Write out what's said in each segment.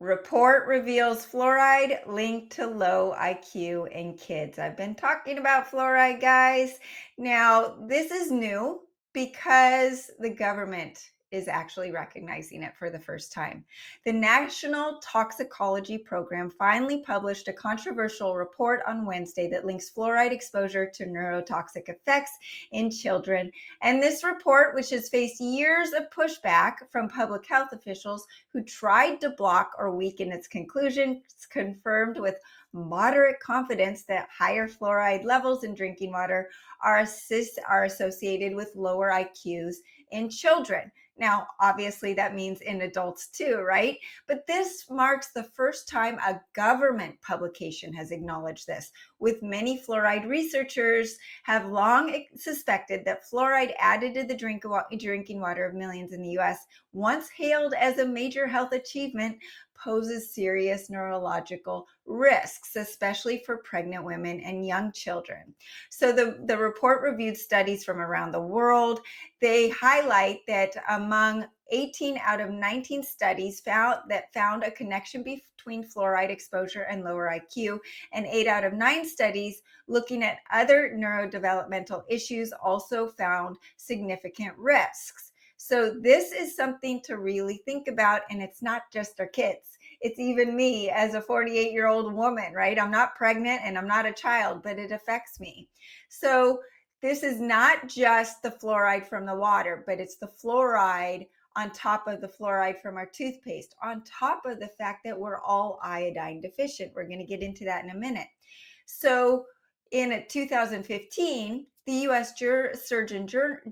Report reveals fluoride linked to low IQ in kids. I've been talking about fluoride, guys. Now, this is new because the government is actually recognizing it for the first time. The National Toxicology Program finally published a controversial report on Wednesday that links fluoride exposure to neurotoxic effects in children. And this report, which has faced years of pushback from public health officials, who tried to block or weaken its conclusions, confirmed with moderate confidence that higher fluoride levels in drinking water are associated with lower IQs in children. Now, obviously, that means in adults too, right? But this marks the first time a government publication has acknowledged this, with many fluoride researchers have long suspected that fluoride added to the drinking water of millions in the US, once hailed as a major health achievement, poses serious neurological risks, especially for pregnant women and young children. So the report reviewed studies from around the world. They highlight that among 18 out of 19 studies found a connection between fluoride exposure and lower IQ, and 8 out of 9 studies looking at other neurodevelopmental issues also found significant risks. So this is something to really think about, and it's not just our kids. It's even me as a 48-year-old woman, right? I'm not pregnant and I'm not a child, but it affects me. So this is not just the fluoride from the water, but it's the fluoride on top of the fluoride from our toothpaste, on top of the fact that we're all iodine deficient. We're going to get into that in a minute. So in 2015, the US Surgeon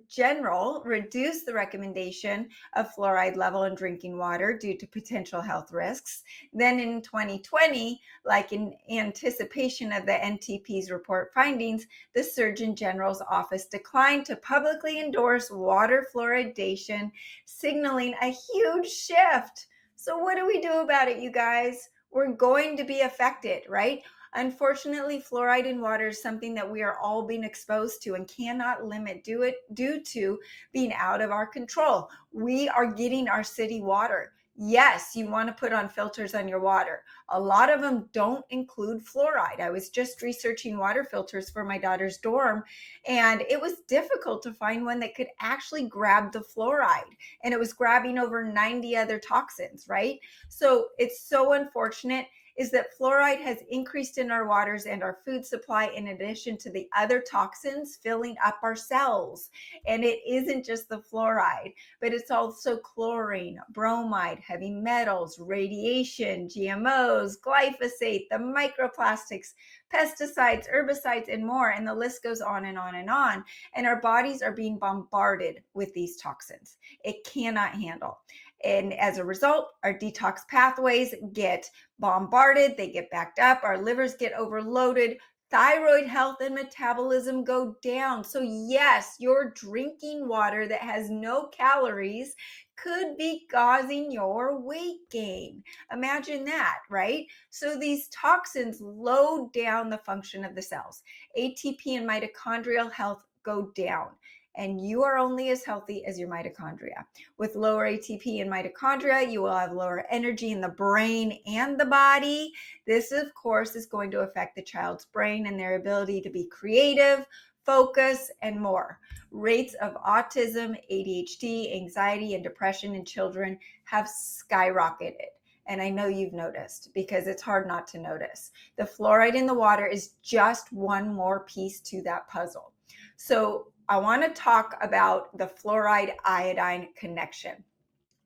General reduced the recommendation of fluoride level in drinking water due to potential health risks. Then in 2020, like in anticipation of the NTP's report findings, the Surgeon General's office declined to publicly endorse water fluoridation, signaling a huge shift. So what do we do about it, you guys? We're going to be affected, right? Unfortunately, fluoride in water is something that we are all being exposed to and cannot limit due to being out of our control. We are getting our city water. Yes, you want to put on filters on your water. A lot of them don't include fluoride. I was just researching water filters for my daughter's dorm, and it was difficult to find one that could actually grab the fluoride, and it was grabbing over 90 other toxins, right? So it's so unfortunate is that fluoride has increased in our waters and our food supply, in addition to the other toxins filling up our cells. And it isn't just the fluoride, but it's also chlorine, bromide, heavy metals, radiation, GMOs, glyphosate, the microplastics, pesticides, herbicides, and more. And the list goes on and on and on. And our bodies are being bombarded with these toxins. It cannot handle. And as a result, our detox pathways get bombarded, they get backed up, our livers get overloaded, thyroid health and metabolism go down. So yes, your drinking water that has no calories could be causing your weight gain. Imagine that, right? So these toxins load down the function of the cells. ATP and mitochondrial health go down. And you are only as healthy as your mitochondria. With lower ATP and mitochondria, you will have lower energy in the brain and the body. This, of course, is going to affect the child's brain and their ability to be creative, focus, and more. Rates of autism, ADHD, anxiety, and depression in children have skyrocketed. And I know you've noticed because it's hard not to notice. The fluoride in the water is just one more piece to that puzzle. So I want to talk about the fluoride iodine connection.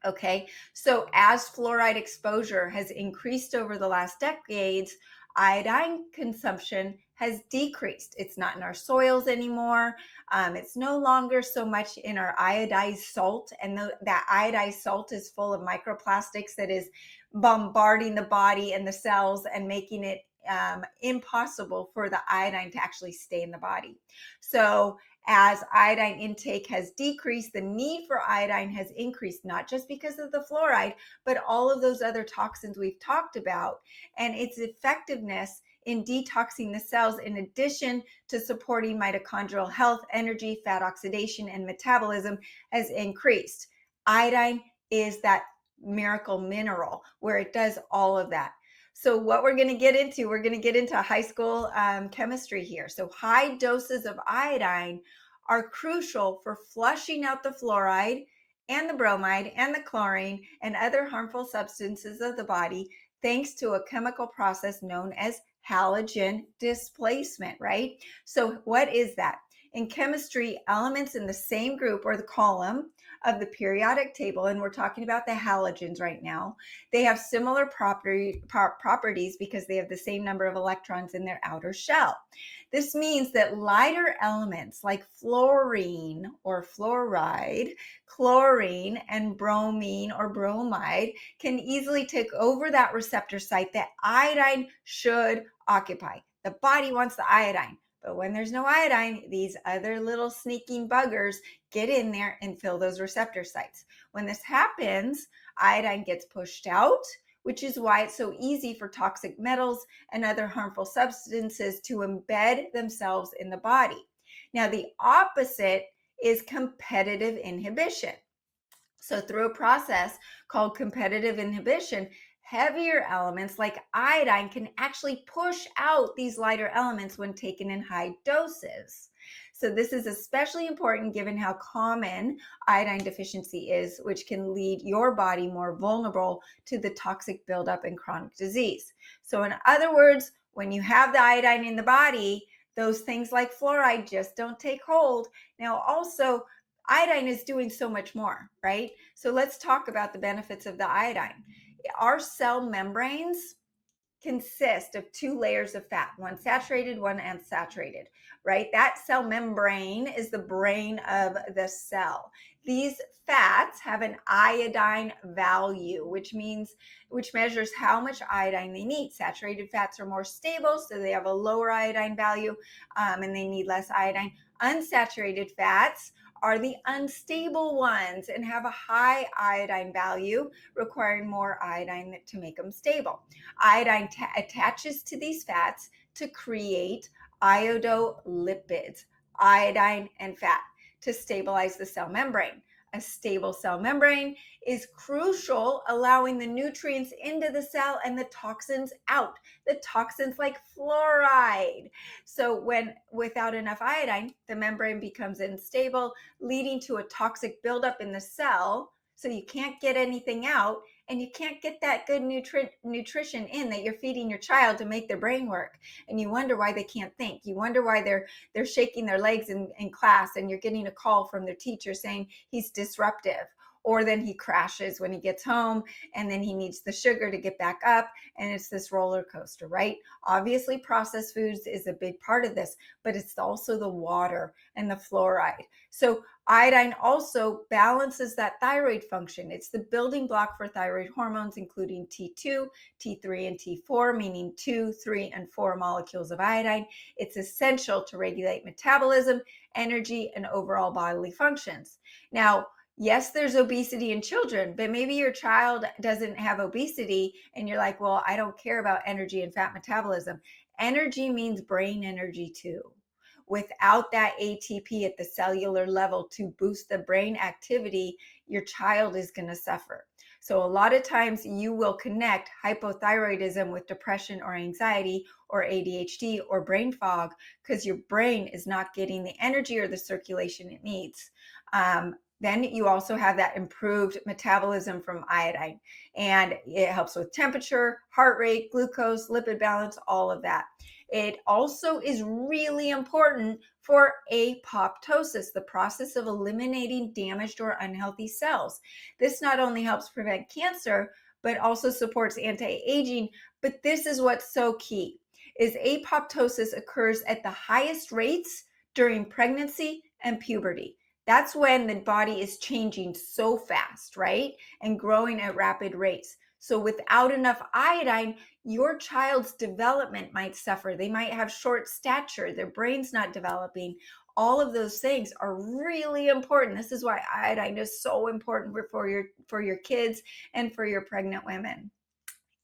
Okay, so as fluoride exposure has increased over the last decades, iodine consumption has decreased. It's not in our soils anymore. It's no longer so much in our iodized salt, and that iodized salt is full of microplastics that is bombarding the body and the cells and making it impossible for the iodine to actually stay in the body. So as iodine intake has decreased, the need for iodine has increased, not just because of the fluoride, but all of those other toxins we've talked about, and its effectiveness in detoxing the cells, in addition to supporting mitochondrial health, energy, fat oxidation, and metabolism, has increased. Iodine is that miracle mineral where it does all of that. So what we're going to get into high school chemistry here. So high doses of iodine are crucial for flushing out the fluoride and the bromide and the chlorine and other harmful substances of the body, thanks to a chemical process known as halogen displacement, right? So what is that? In chemistry, elements in the same group or the column of the periodic table, and we're talking about the halogens right now, they have similar properties because they have the same number of electrons in their outer shell. This means that lighter elements like fluorine or fluoride, chlorine, and bromine or bromide can easily take over that receptor site that iodine should occupy. The body wants the iodine. But when there's no iodine, these other little sneaking buggers get in there and fill those receptor sites. When this happens, iodine gets pushed out, which is why it's so easy for toxic metals and other harmful substances to embed themselves in the body. Now, the opposite is competitive inhibition. So through a process called competitive inhibition, heavier elements like iodine can actually push out these lighter elements when taken in high doses. So this is especially important given how common iodine deficiency is, which can lead your body more vulnerable to the toxic buildup and chronic disease. So in other words, when you have the iodine in the body, those things like fluoride just don't take hold. Now also, iodine is doing so much more, right? So let's talk about the benefits of the iodine. Our cell membranes consist of two layers of fat, one saturated, one unsaturated, right? That cell membrane is the brain of the cell. These fats have an iodine value, which measures how much iodine they need. Saturated fats are more stable, so they have a lower iodine value, and they need less iodine. Unsaturated fats are the unstable ones and have a high iodine value, requiring more iodine to make them stable. Iodine attaches to these fats to create iodolipids, iodine and fat, to stabilize the cell membrane. A stable cell membrane is crucial, allowing the nutrients into the cell and the toxins out. The toxins like fluoride. So without enough iodine, the membrane becomes unstable, leading to a toxic buildup in the cell. So you can't get anything out, and you can't get that good nutrition in that you're feeding your child to make their brain work. And you wonder why they can't think. You wonder why they're shaking their legs in class, and you're getting a call from their teacher saying he's disruptive. Or then he crashes when he gets home, and then he needs the sugar to get back up, and it's this roller coaster, right? Obviously, processed foods is a big part of this, but it's also the water and the fluoride. So iodine also balances that thyroid function. It's the building block for thyroid hormones, including T2, T3, and T4, meaning 2, 3, and 4 molecules of iodine. It's essential to regulate metabolism, energy, and overall bodily functions. Now, yes, there's obesity in children, but maybe your child doesn't have obesity and you're like, well, I don't care about energy and fat metabolism. Energy means brain energy too. Without that ATP at the cellular level to boost the brain activity, your child is going to suffer. So a lot of times you will connect hypothyroidism with depression or anxiety or ADHD or brain fog because your brain is not getting the energy or the circulation it needs. Then you also have that improved metabolism from iodine, and it helps with temperature, heart rate, glucose, lipid balance, all of that. It also is really important for apoptosis, the process of eliminating damaged or unhealthy cells. This not only helps prevent cancer, but also supports anti-aging. But this is what's so key, is apoptosis occurs at the highest rates during pregnancy and puberty. That's when the body is changing so fast, right? And growing at rapid rates. So without enough iodine, your child's development might suffer. They might have short stature. Their brain's not developing. All of those things are really important. This is why iodine is so important for your kids and for your pregnant women.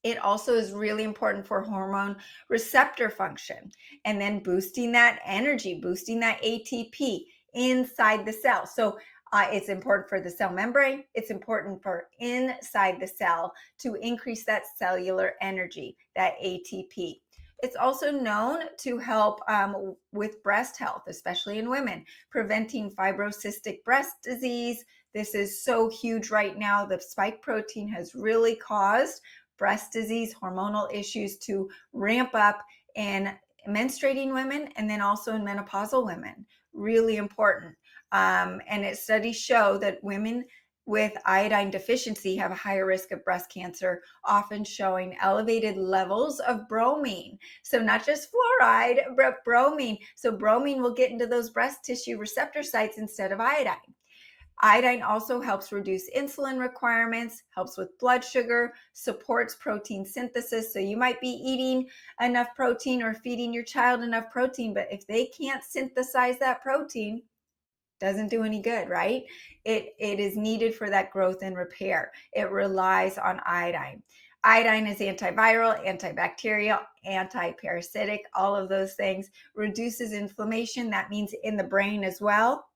It also is really important for hormone receptor function, and then boosting that energy, boosting that ATP inside the cell. So It's important for the cell membrane. It's important for inside the cell to increase that cellular energy, that ATP. It's also known to help with breast health, especially in women, preventing fibrocystic breast disease. This is so huge right now. The spike protein has really caused breast disease, hormonal issues to ramp up in menstruating women and then also in menopausal women. Really important. And studies show that women with iodine deficiency have a higher risk of breast cancer, often showing elevated levels of bromine. So not just fluoride, but bromine. So bromine will get into those breast tissue receptor sites instead of iodine. Iodine also helps reduce insulin requirements, helps with blood sugar, supports protein synthesis. So you might be eating enough protein or feeding your child enough protein, but if they can't synthesize that protein, doesn't do any good, right? It is needed for that growth and repair. It relies on iodine. Iodine is antiviral, antibacterial, anti-parasitic, all of those things. Reduces inflammation. That means in the brain as well.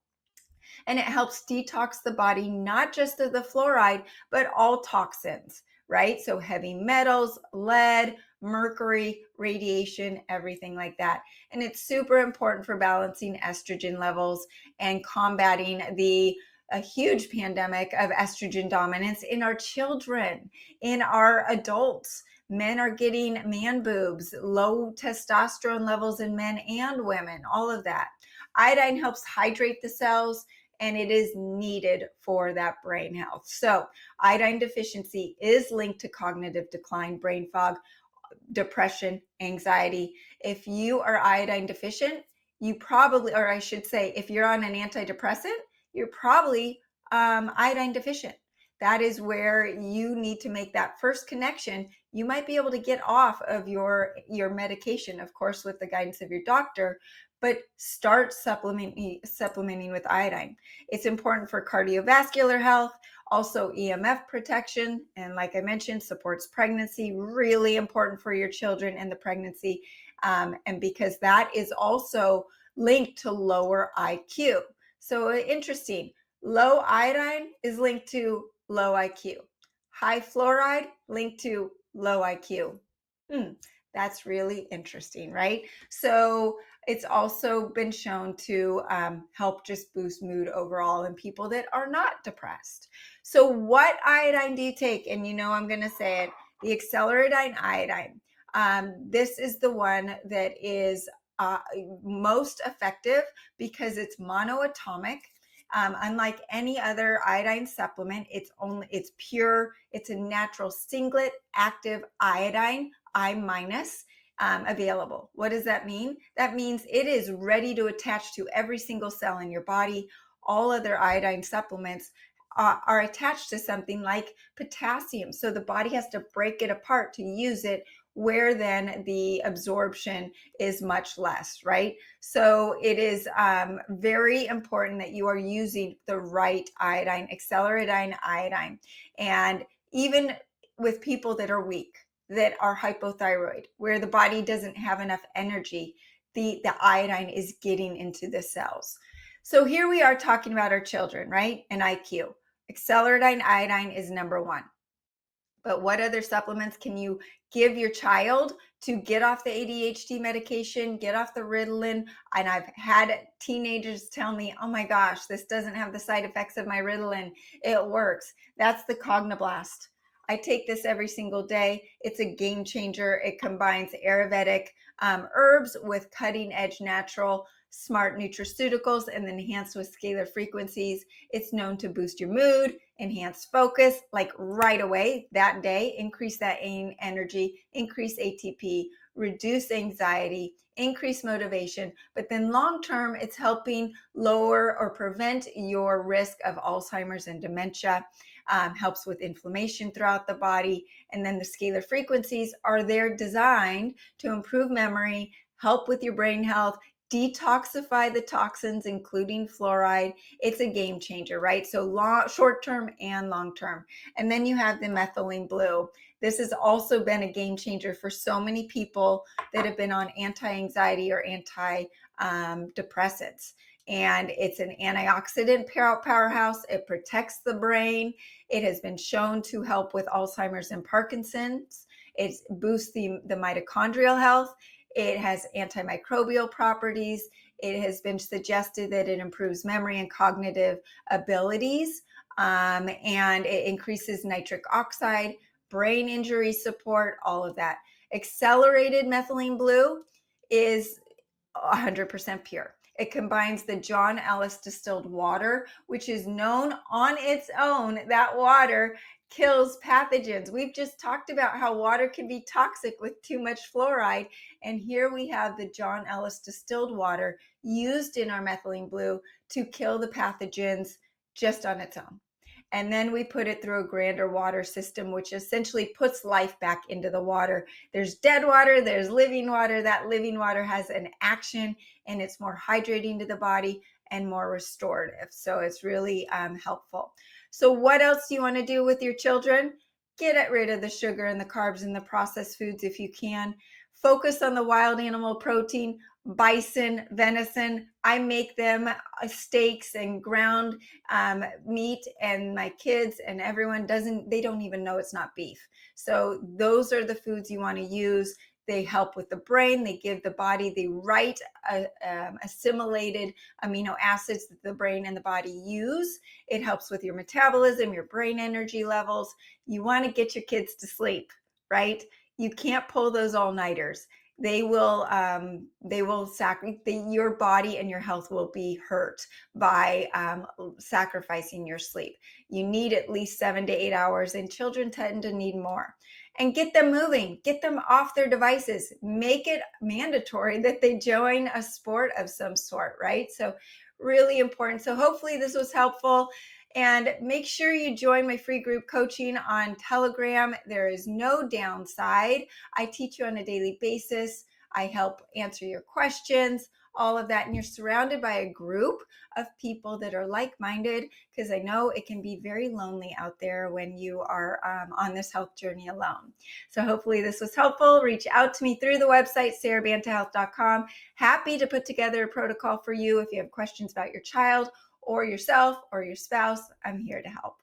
And it helps detox the body, not just of the fluoride, but all toxins, right? So heavy metals, lead, mercury, radiation, everything like that. And it's super important for balancing estrogen levels and combating a huge pandemic of estrogen dominance in our children, in our adults. Men are getting man boobs, low testosterone levels in men and women, all of that. Iodine helps hydrate the cells, and it is needed for that brain health. So iodine deficiency is linked to cognitive decline, brain fog, depression, anxiety. If you are iodine deficient, you probably, or I should say, if you're on an antidepressant, you're probably iodine deficient. That is where you need to make that first connection. You might be able to get off of your medication, of course, with the guidance of your doctor, but start supplementing with iodine. It's important for cardiovascular health, also EMF protection, and like I mentioned, supports pregnancy, really important for your children and the pregnancy, and because that is also linked to lower IQ. So interesting, low iodine is linked to low IQ. High fluoride linked to low IQ. That's really interesting, right? So it's also been shown to help just boost mood overall in people that are not depressed. So what iodine do you take? And I'm going to say it, the acceleradine iodine. This is the one that is most effective because it's monoatomic. Unlike any other iodine supplement, it's pure, it's a natural singlet active iodine, I minus, available. What does that mean? That means it is ready to attach to every single cell in your body. All other iodine supplements are attached to something like potassium. So the body has to break it apart to use it, where then the absorption is much less, right? So it is very important that you are using the right iodine, acceleradine iodine. And even with people that are weak, that are hypothyroid, where the body doesn't have enough energy, the iodine is getting into the cells. So here we are talking about our children, right? And IQ. Acceleradine iodine is number one. But what other supplements can you give your child to get off the ADHD medication, get off the Ritalin? And I've had teenagers tell me, oh my gosh, this doesn't have the side effects of my Ritalin. It works. That's the Cognoblast. I take this every single day. It's a game changer. It combines Ayurvedic herbs with cutting edge natural smart nutraceuticals and enhanced with scalar frequencies. It's known to boost your mood, enhance focus, like right away that day, increase that energy, increase ATP, reduce anxiety, increase motivation. But then long term, it's helping lower or prevent your risk of Alzheimer's and dementia. Helps with inflammation throughout the body. And then the scalar frequencies are there designed to improve memory, help with your brain health, detoxify the toxins, including fluoride. It's a game changer, right? So short term and long term. And then you have the methylene blue. This has also been a game changer for so many people that have been on anti-anxiety or anti-depressants. and it's an antioxidant powerhouse. It protects the brain. It has been shown to help with Alzheimer's and Parkinson's. It boosts the mitochondrial health. It has antimicrobial properties. It has been suggested that it improves memory and cognitive abilities, and it increases nitric oxide, brain injury support, all of that. Accelerated methylene blue is 100% pure. It combines the John Ellis distilled water, which is known on its own. That water kills pathogens. We've just talked about how water can be toxic with too much fluoride. And here we have the John Ellis distilled water used in our methylene blue to kill the pathogens just on its own. And then we put it through a grander water system, which essentially puts life back into the water. There's dead water, there's living water. That living water has an action, and it's more hydrating to the body and more restorative. So it's really helpful. So what else do you want to do with your children? Get rid of the sugar and the carbs and the processed foods if you can. Focus on the wild animal protein, bison, venison. I make them steaks and ground meat, and my kids and everyone they don't even know it's not beef. So those are the foods you want to use. They help with the brain. They give the body the right assimilated amino acids that the brain and the body use. It helps with your metabolism, your brain energy levels. You want to get your kids to sleep, right? You can't pull those all-nighters. They will your body and your health will be hurt by sacrificing your sleep. You need at least 7 to 8 hours, and children tend to need more. And get them moving, get them off their devices, make it mandatory that they join a sport of some sort, right? So really important. So hopefully this was helpful. And make sure you join my free group coaching on Telegram. There is no downside. I teach you on a daily basis. I help answer your questions, all of that. And you're surrounded by a group of people that are like-minded, because I know it can be very lonely out there when you are on this health journey alone. So hopefully this was helpful. Reach out to me through the website, SaraBantaHealth.com. Happy to put together a protocol for you if you have questions about your child or yourself or your spouse. I'm here to help.